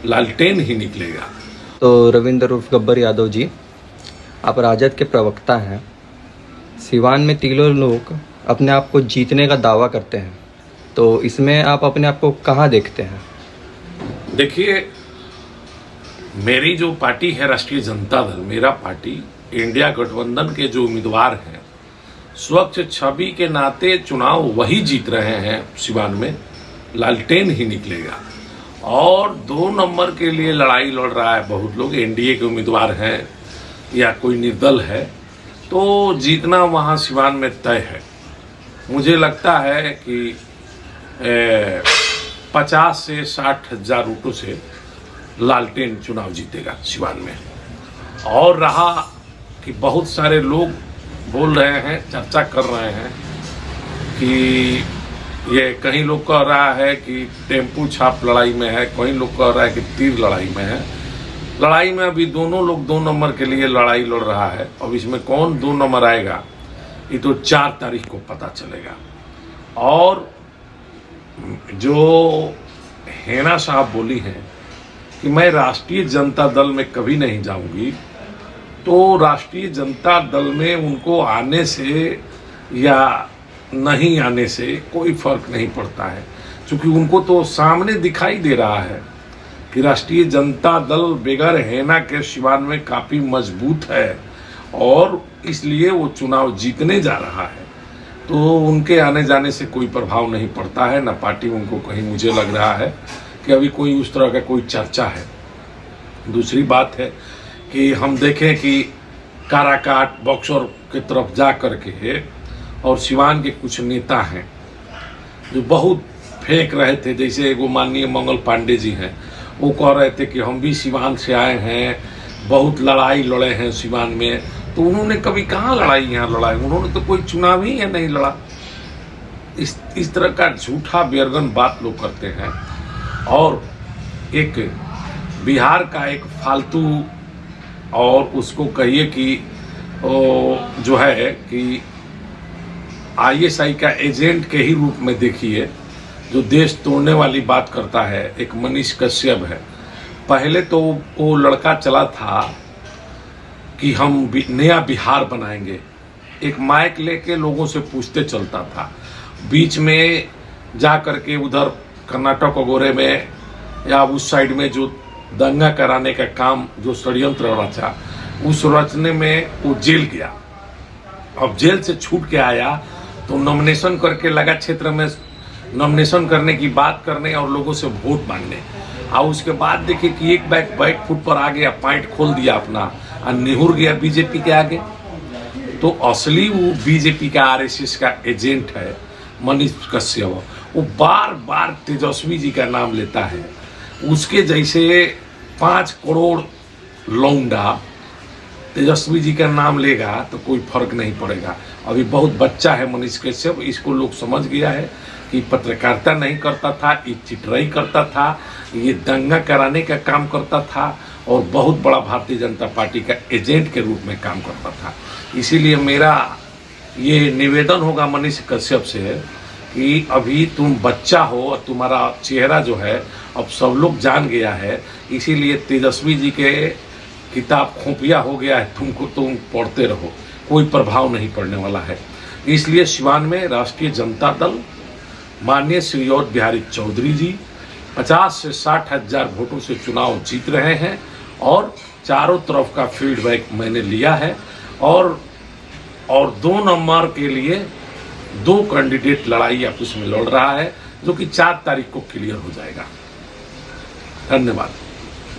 लालटेन ही निकलेगा। तो रविंद्र उर्फ गब्बर यादव जी, आप राजद के प्रवक्ता हैं। सिवान में तीनों लोग अपने आप को जीतने का दावा करते हैं, तो इसमें आप अपने आप को कहाँ देखते हैं? देखिए, मेरी जो पार्टी है राष्ट्रीय जनता दल, मेरा पार्टी इंडिया गठबंधन के जो उम्मीदवार हैं, स्वच्छ छवि के नाते चुनाव वही जीत रहे हैं। सिवान में लालटेन ही निकलेगा। और 2 नंबर के लिए लड़ाई लड़ रहा है बहुत लोग, एनडीए के उम्मीदवार हैं या कोई निर्दल है, तो जीतना वहां सिवान में तय है। मुझे लगता है कि 50 से 60 हजार वोटों से लालटेन चुनाव जीतेगा सिवान में। और रहा कि बहुत सारे लोग बोल रहे हैं, चर्चा कर रहे हैं कि ये कहीं लोग कह रहा है कि टेम्पू छाप लड़ाई में है, कहीं लोग कह रहा है कि तीर लड़ाई में है। लड़ाई में अभी दोनों लोग 2 नंबर के लिए लड़ाई लड़ रहा है। अब इसमें कौन 2 नंबर आएगा ये तो 4 तारीख को पता चलेगा। और जो हेना साहब बोली हैं कि मैं राष्ट्रीय जनता दल में कभी नहीं जाऊंगी, तो राष्ट्रीय जनता दल में उनको आने से या नहीं आने से कोई फर्क नहीं पड़ता है, क्योंकि उनको तो सामने दिखाई दे रहा है कि राष्ट्रीय जनता दल बगैर हेना के सिवान में काफी मजबूत है और इसलिए वो चुनाव जीतने जा रहा है। तो उनके आने जाने से कोई प्रभाव नहीं पड़ता है, ना पार्टी उनको कहीं, मुझे लग रहा है कि अभी कोई उस तरह का कोई चर्चा है। दूसरी बात है कि हम देखें कि काराकाट बक्सर की तरफ जा करके और सिवान के कुछ नेता हैं जो बहुत फेंक रहे थे, जैसे एगो माननीय मंगल पांडे जी हैं, वो कह रहे थे कि हम भी सिवान से आए हैं, बहुत लड़ाई लड़े हैं सिवान में। तो उन्होंने कभी कहाँ लड़ाई यहाँ लड़ाई, उन्होंने तो कोई चुनाव ही नहीं लड़ा। इस तरह का झूठा बेरगन बात लोग करते हैं। और एक बिहार का एक फालतू, और उसको कहिए कि जो है कि आईएसआई का एजेंट के ही रूप में देखिए, जो देश तोड़ने वाली बात करता है, एक मनीष कश्यप है। पहले तो वो लड़का चला था कि हम नया बिहार बनाएंगे, एक माइक लेके लोगों से पूछते चलता था। बीच में जा करके उधर कर्नाटक वगैरह में या उस साइड में जो दंगा कराने का काम, जो षड्यंत्र रचा, उस रचने में वो जेल गया। अब जेल से छूट के आया तो नॉमिनेशन करके लगा क्षेत्र में नॉमिनेशन करने की बात करने और लोगों से वोट मांगने। और उसके बाद देखिए कि एक बैक फुट पर आ गया, पॉइंट खोल दिया अपना और निहुर गया बीजेपी के आगे। तो असली वो बीजेपी का आरएसएस का एजेंट है मनीष कश्यप। वो बार बार तेजस्वी जी का नाम लेता है। उसके जैसे 5 करोड़ लौंडा तेजस्वी जी का नाम लेगा तो कोई फर्क नहीं पड़ेगा। अभी बहुत बच्चा है मनीष कश्यप, इसको लोग समझ गया है कि पत्रकारिता नहीं करता था, ये चिटराई करता था, ये दंगा कराने का काम करता था और बहुत बड़ा भारतीय जनता पार्टी का एजेंट के रूप में काम करता था। इसीलिए मेरा ये निवेदन होगा मनीष कश्यप से कि अभी तुम बच्चा हो और तुम्हारा चेहरा जो है अब सब लोग जान गया है, इसीलिए तेजस्वी जी के किताब खोपिया हो गया है, तुमको तुम पढ़ते रहो, कोई प्रभाव नहीं पड़ने वाला है। इसलिए सिवान में राष्ट्रीय जनता दल माननीय श्री अवध बिहारी चौधरी जी 50 से 60 हजार वोटों से चुनाव जीत रहे हैं। और चारों तरफ का फीडबैक मैंने लिया है। और 2 नंबर के लिए 2 कैंडिडेट लड़ाई आपस में लड़ रहा है, जो कि 4 तारीख को क्लियर हो जाएगा। धन्यवाद।